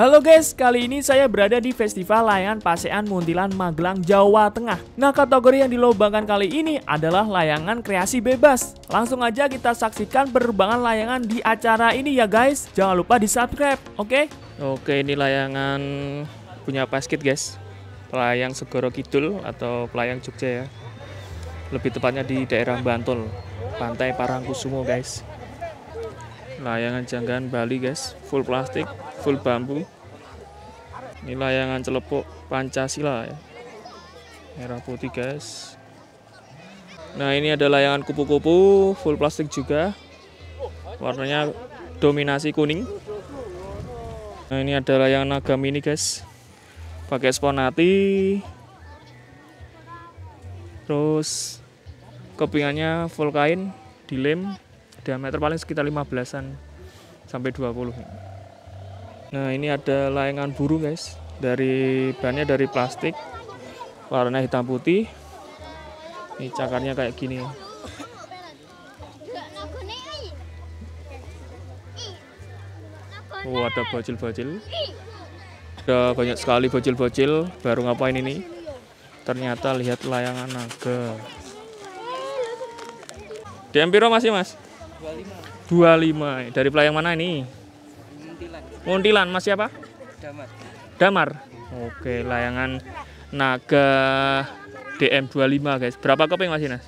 Halo guys, kali ini saya berada di Festival Layangan Pasean Muntilan Magelang, Jawa Tengah. Nah, kategori yang dilombakan kali ini adalah layangan kreasi bebas. Langsung aja kita saksikan penerbangan layangan di acara ini ya guys. Jangan lupa di subscribe, oke? Oke, ini layangan punya Paskit guys. Pelayang Segoro Kidul atau pelayang Jogja ya. Lebih tepatnya di daerah Bantul, Pantai Parangkusumo guys. Layangan janggan Bali guys, full plastik, full bambu. Ini layangan celepuk Pancasila ya, merah putih guys. Nah, ini ada layangan kupu-kupu full plastik juga, warnanya dominasi kuning. Nah, ini ada layangan naga mini guys, pakai sponati. Terus kepingannya full kain, dilem, diameter paling sekitar 15-an sampai 20. Nah, ini ada layangan burung guys, dari bannya dari plastik, warna hitam putih. Ini cakarnya kayak gini. Oh, ada bocil-bocil. Ada banyak sekali bocil-bocil. Baru ngapain ini? Ternyata lihat layangan naga. DM piro masih mas? 25. Dari pelayang mana ini? Muntilan. Mas siapa? Damar. Oke, layangan naga DM 25 guys. Berapa keping Mas Inas?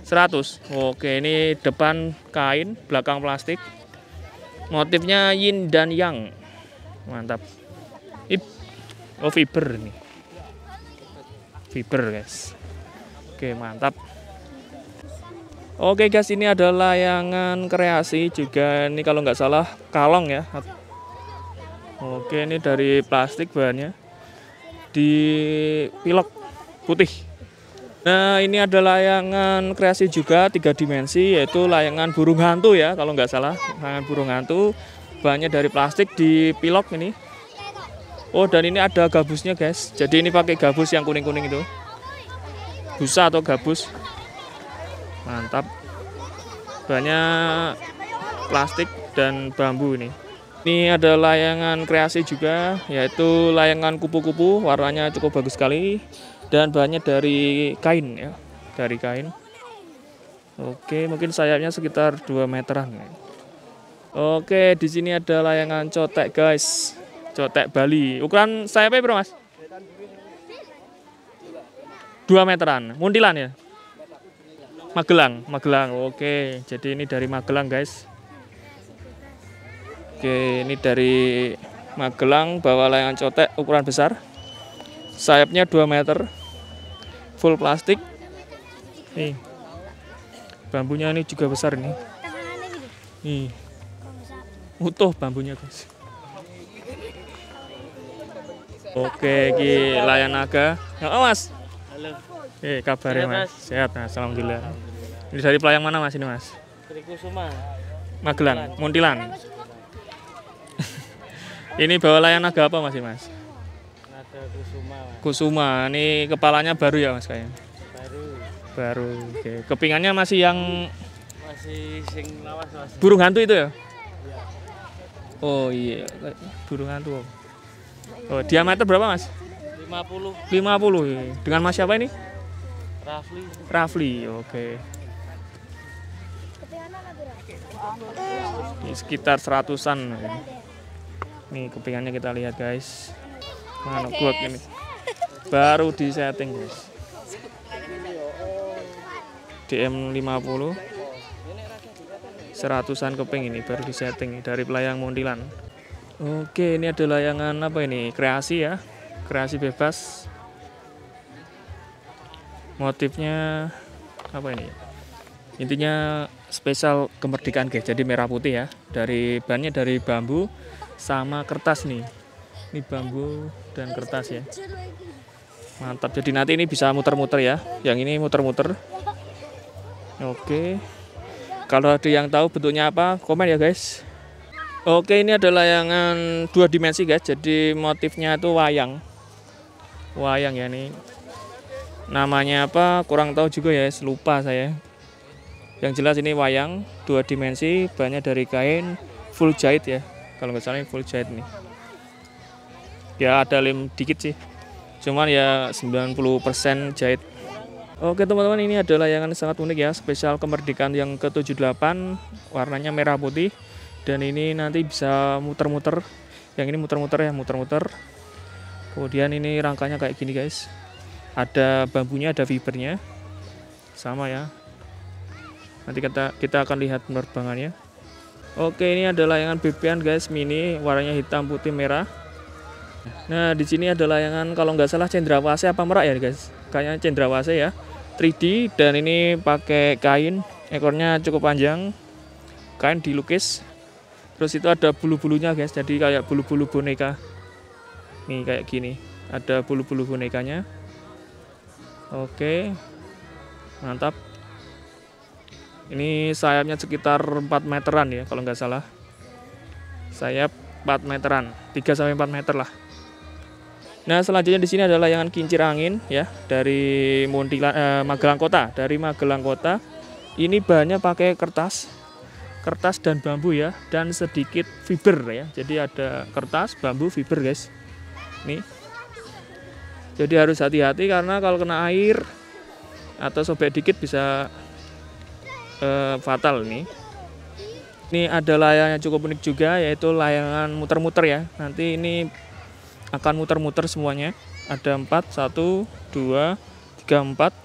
100. Oke, ini depan kain, belakang plastik. Motifnya yin dan yang. Mantap. Oh, fiber nih. Fiber guys. Oke, mantap. Oke guys, ini ada layangan kreasi juga. Ini kalau nggak salah kalong ya. Oke, ini dari plastik bahannya, di pilok putih. Nah, ini ada layangan kreasi juga 3 dimensi, yaitu layangan burung hantu ya, kalau nggak salah. Layangan burung hantu, bahannya dari plastik di pilok ini. Oh, dan ini ada gabusnya guys. Jadi ini pakai gabus yang kuning-kuning itu, busa atau gabus. Mantap. Bahannya plastik dan bambu ini. Ini ada layangan kreasi juga, yaitu layangan kupu-kupu, warnanya cukup bagus sekali dan bahannya dari kain ya, dari kain. Oke, mungkin sayapnya sekitar 2 meteran. Oke, di sini ada layangan cotek guys, cotek Bali. Ukuran sayapnya berapa mas? 2 meteran, muntilan ya? Magelang. Oke, jadi ini dari Magelang guys. Oke, ini dari Magelang, bawa layangan cotek ukuran besar. Sayapnya 2 meter. Full plastik. Nih. Bambunya ini juga besar nih. Nih. Utuh bambunya, guys. Oke, ini layan naga. Oh, Mas. Halo. Kabarnya Mas. Sehat, Mas. Alhamdulillah. Ini dari pelayang mana Mas ini, Mas? Dari Kusuma. Magelang, Muntilan. Ini bawa layan naga apa masih mas? Naga Kusuma. Kusuma. Ini kepalanya baru ya mas kayaknya? Baru. Oke. Kepingannya masih yang sing lawas mas. Burung hantu itu ya? Oh iya, burung hantu. Oh, diameter berapa mas? 50. 50. Dengan mas siapa ini? Rafli. Oke. Ini sekitar 100-an. Nih kepingannya kita lihat guys. Mana kuat ini. Baru di setting guys. DM 50. 100-an keping ini baru di setting dari pelayang Muntilan. Oke, ini ada layangan apa ini? Kreasi ya. Kreasi bebas. Motifnya apa ini? Intinya spesial kemerdekaan guys. Jadi merah putih ya. Dari bahannya dari bambu sama kertas nih. Ini bambu dan kertas ya. Mantap. Jadi nanti ini bisa muter-muter ya. Yang ini muter-muter. Oke. Kalau ada yang tahu bentuknya apa, komen ya guys. Oke, ini ada layangan 2 dimensi guys. Jadi motifnya itu wayang. Wayang ya nih. Namanya apa? Kurang tahu juga ya, lupa saya. Yang jelas ini wayang 2 dimensi, bahannya dari kain full jahit ya. Kalau nggak salah ini full jahit nih. Ya ada lem dikit sih. Cuman ya 90% jahit. Oke teman-teman, ini ada layangan sangat unik ya, spesial kemerdekaan yang ke-78, warnanya merah putih. Dan ini nanti bisa muter-muter. Yang ini muter-muter ya, muter-muter. Kemudian ini rangkanya kayak gini guys. Ada bambunya, ada fibernya. Sama ya. Nanti kita akan lihat penerbangannya. Oke, ini ada layangan bebean guys, mini, warnanya hitam, putih, merah. Nah, di sini ada layangan kalau nggak salah cendrawasih apa merak ya guys. Kayaknya cendrawasih ya. 3D dan ini pakai kain, ekornya cukup panjang, kain dilukis, terus itu ada bulu-bulunya guys, jadi kayak bulu-bulu boneka nih, kayak gini ada bulu-bulu bonekanya. Oke, mantap. Ini sayapnya sekitar 4 meteran ya kalau nggak salah, sayap 4 meteran, 3-4 meter lah. Nah, selanjutnya di sini ada layangan kincir angin ya, dari Magelang Kota. Dari Magelang Kota. Ini bahannya pakai kertas dan bambu ya, dan sedikit fiber ya. Jadi ada kertas, bambu, fiber guys. Nih. Jadi harus hati-hati karena kalau kena air atau sobek dikit bisa fatal nih. Ini ada layangan yang cukup unik juga, yaitu layangan muter-muter ya. Nanti ini akan muter-muter semuanya. Ada 4, 1, 2, 3, 4.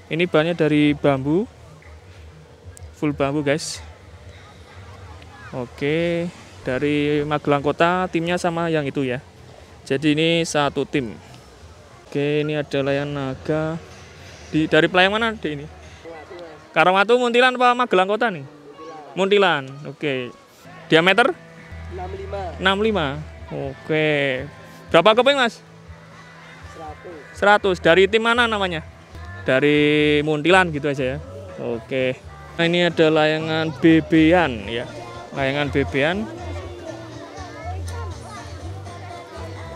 Ini bahannya dari bambu, full bambu guys. Oke, dari Magelang Kota, timnya sama yang itu ya. Jadi ini satu tim. Oke, ini ada layangan naga. Dari Pelayang mana deh ini? Karawatu, Muntilan apa Magelang Kota nih? Muntilan. Oke. Diameter? 65. Oke. Berapa keping mas? 100. Dari tim mana namanya? Dari Muntilan gitu aja ya. Oke. Nah, ini ada layangan bebean ya. Layangan bebean.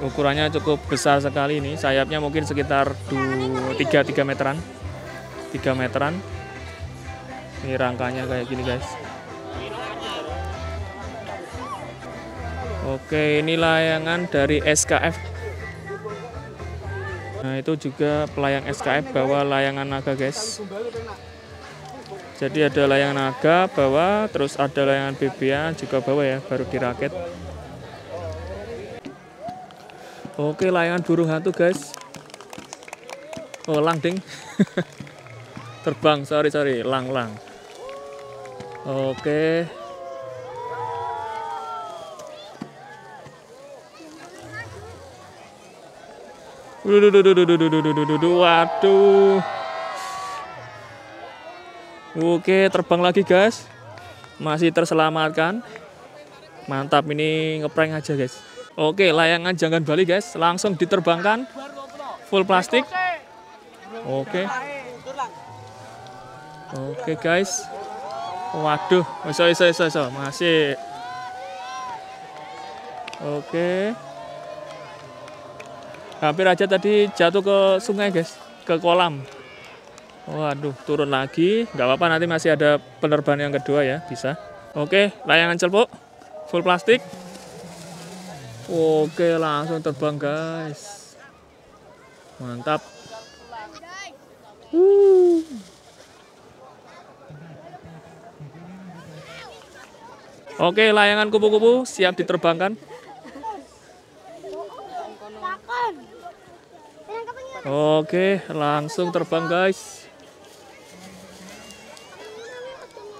Ukurannya cukup besar sekali ini. Sayapnya mungkin sekitar 3 meteran. 3 meteran. Ini rangkanya kayak gini guys. Oke, ini layangan dari SKF. Nah, itu juga pelayang SKF bawa layangan naga guys. Jadi ada layangan naga bawa, terus ada layangan bebean juga bawa ya, baru dirakit. Oke, layangan burung hantu guys. Oh, lang ding. Terbang, sorry, lang. Oke. Waduh. Oke, terbang lagi guys. Masih terselamatkan. Mantap, ini ngeprank aja guys. Oke, layangan Janggan Bali guys, langsung diterbangkan. Full plastik. Oke. Oke guys. Waduh, iso. Masih. Oke. Hampir aja tadi jatuh ke sungai guys, ke kolam. Waduh, turun lagi. Nggak apa-apa, nanti masih ada penerbangan yang kedua ya, bisa. Oke, layangan celpuk, full plastik. Oke, langsung terbang guys. Mantap. Oke, layangan kupu-kupu siap diterbangkan. Oke, langsung terbang guys.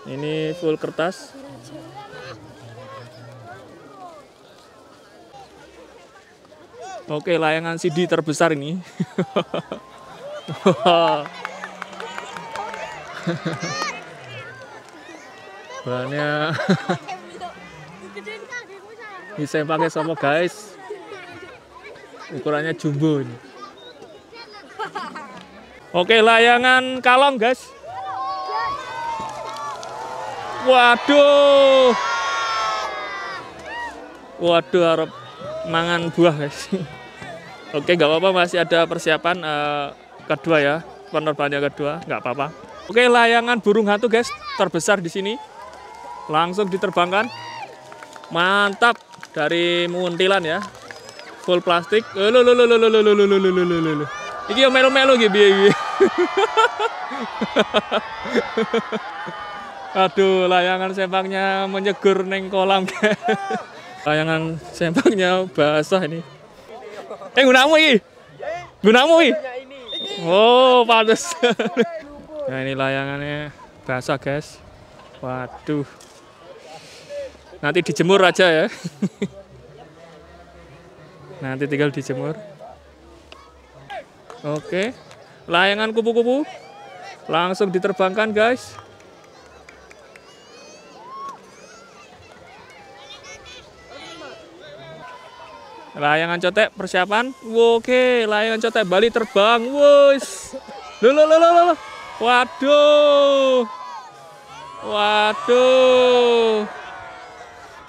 Ini full kertas. Oke, layangan CD terbesar ini. Bahannya bisa pakai sama guys. Ukurannya jumbo ini. Oke, layangan kalong guys. Waduh, harap mangan buah guys. Oke, nggak apa-apa, masih ada persiapan kedua ya, penerbangan yang kedua, nggak apa-apa. Oke, layangan burung hantu guys, terbesar di sini, langsung diterbangkan. Mantap, dari Muntilan ya, full plastik. Lho. Iki yo melu-melu iki piye iki. Aduh, layangan sempaknya menyegur neng kolam. Layangan sempaknya basah ini. Gunamu iki? Gunamu iki? Oh, pantes. Nah, ini layangannya basah, guys. Waduh. Nanti dijemur aja ya. Nanti tinggal dijemur. Oke. Layangan kupu-kupu langsung diterbangkan, guys. Layangan cotek persiapan. Oke, layangan cotek Bali terbang. Wus. Loh. Waduh.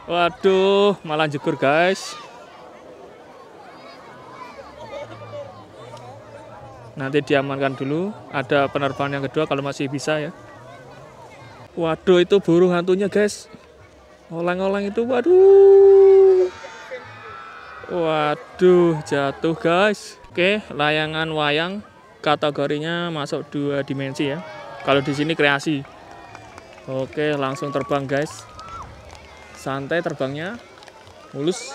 Waduh, malah jegur, guys. Nanti diamankan dulu. Ada penerbangan yang kedua kalau masih bisa ya. Waduh, itu burung hantunya, guys. Oleng-oleng itu, waduh. Waduh, jatuh, guys. Oke, layangan wayang kategorinya masuk 2 dimensi ya. Kalau di sini kreasi. Oke, langsung terbang, guys. Santai terbangnya, mulus.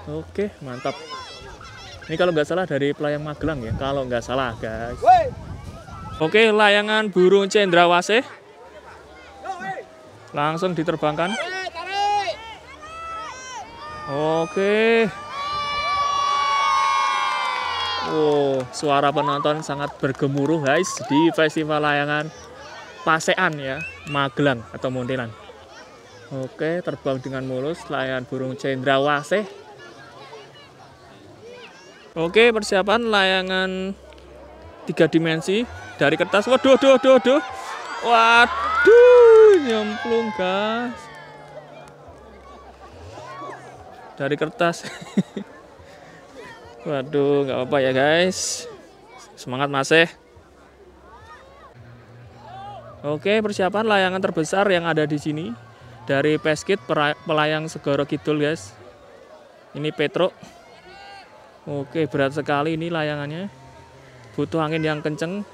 Oke, mantap. Ini kalau nggak salah dari Pelayang Magelang ya, kalau nggak salah, guys. Oke, layangan burung cendrawasih langsung diterbangkan. Oke. Oh, suara penonton sangat bergemuruh, guys, di Festival Layangan Pasean ya, Magelang atau Muntilan. Oke, terbang dengan mulus layangan burung cendrawasih. Oke, persiapan layangan 3 dimensi dari kertas. Waduh. Waduh, nyemplung, guys. Dari kertas. Waduh, nggak apa-apa ya, guys. Semangat masih. Oke, persiapan layangan terbesar yang ada di sini dari Peskit Pelayang Segoro Kidul, guys. Ini Petro. Oke, berat sekali ini layangannya. Butuh angin yang kenceng.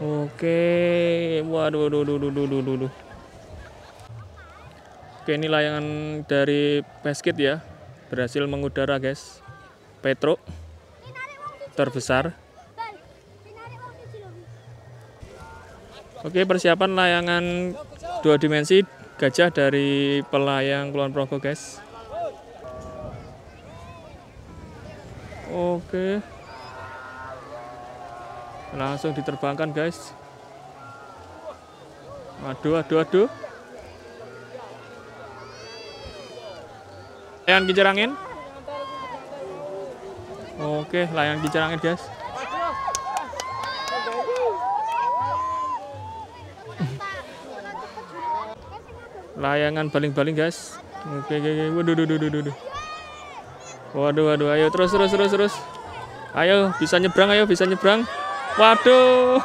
Oke, waduh. Oke, ini layangan dari Peskit ya. Berhasil mengudara, guys. Petro terbesar. Oke, persiapan layangan 2 dimensi gajah dari Pelayang Kulon Progo, guys. Oke, langsung diterbangkan, guys. Aduh. Layangan kincir angin. Oke, layangan kincir angin, guys. Layangan baling-baling, guys. Oke. Waduh. Ayo terus. Ayo, bisa nyebrang. Waduh.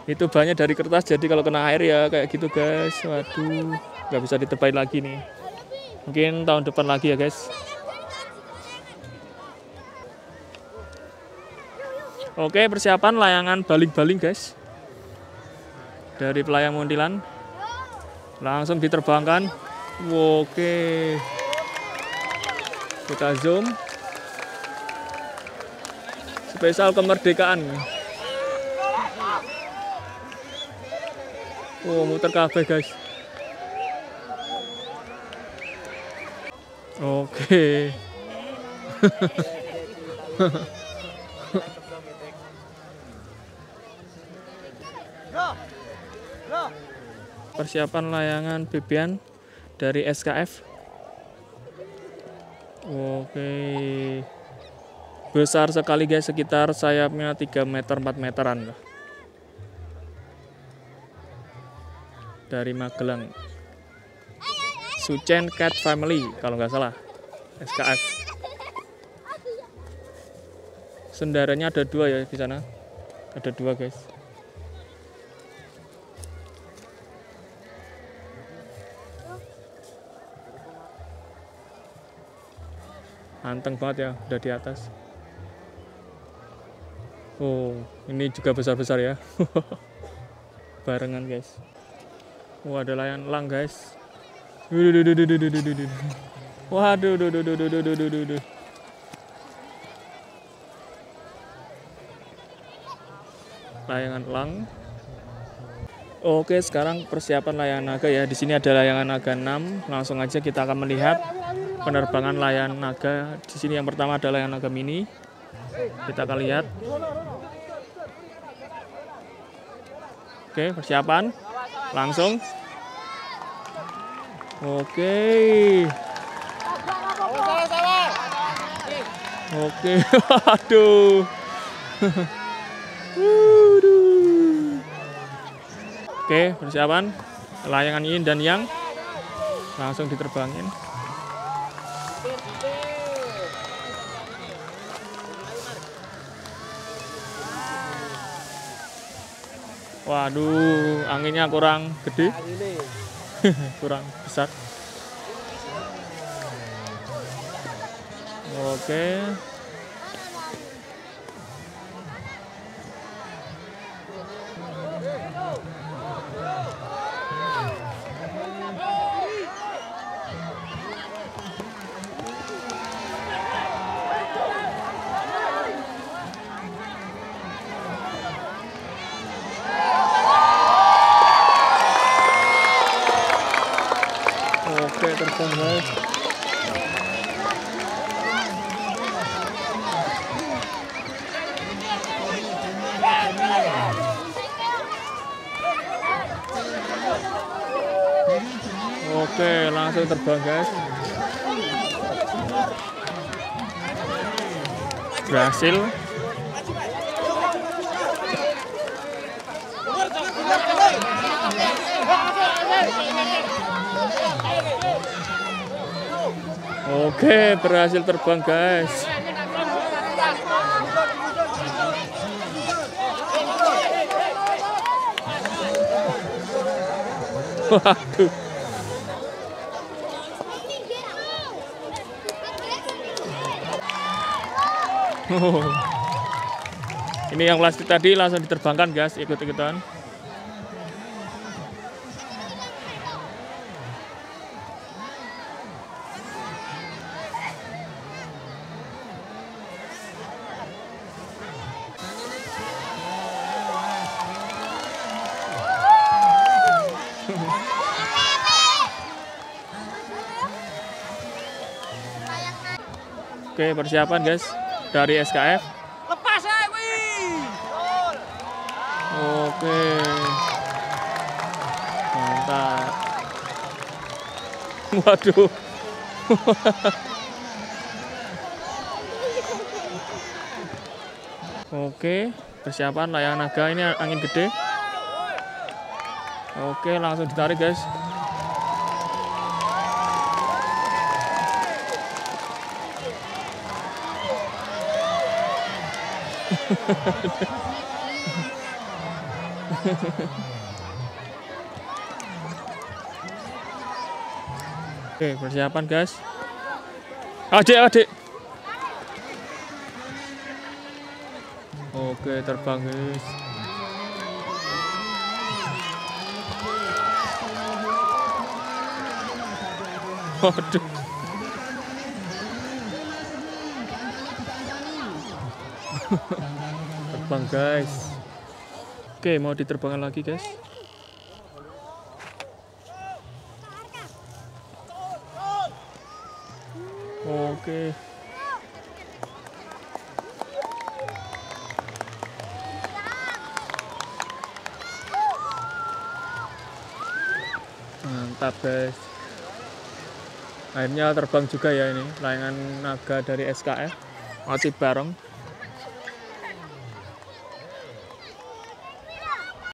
Itu banyak dari kertas, jadi kalau kena air ya kayak gitu, guys. Waduh, nggak bisa ditebain lagi nih. Mungkin tahun depan lagi ya, guys. Oke, persiapan layangan baling-baling, guys. Dari Pelayang Muntilan. Langsung diterbangkan. Oke. Kita zoom. Spesial kemerdekaan. Oh, muter kabeh, guys. Oke. Persiapan layangan bebean dari SKF. Oke. Besar sekali, guys, sekitar sayapnya 3 meter 4 meteran lah. Dari Magelang. Suchen Cat Family kalau nggak salah. SKF. Sendaranya ada 2 ya di sana. Ada 2, guys. Anteng banget ya, udah di atas. Oh, ini juga besar-besar ya. Barengan guys. Oh, ada layang elang guys. Waduh, layangan elang. Oke, sekarang persiapan layangan naga ya. Di sini ada layangan naga 6. Langsung aja kita akan melihat penerbangan layangan naga. Di sini yang pertama ada layangan naga mini. Kita akan lihat. Oke, persiapan. Langsung. Oke. Oke, waduh. Oke, persiapan. Layangan yin dan yang langsung diterbangin. Waduh, anginnya kurang gede. Kurang besar. Oke. Oke, terbang guys. Oke, langsung terbang guys. Berhasil. Oke, berhasil terbang guys. Waduh. Oh. Ini yang plastik tadi langsung diterbangkan guys, ikut-ikutan. Oke, persiapan guys dari SKF. Lepas ya, wih. Oke. Mantap. Waduh. Oke, persiapan layangan naga, ini angin gede. Oke, langsung ditarik guys. Oke, persiapan guys. Adik. Oke, terbang guys. Waduh. Terbang guys. Oke, mau diterbangkan lagi guys. Oke. Mantap guys. Akhirnya terbang juga ya ini layangan naga dari SKF. Motif bareng.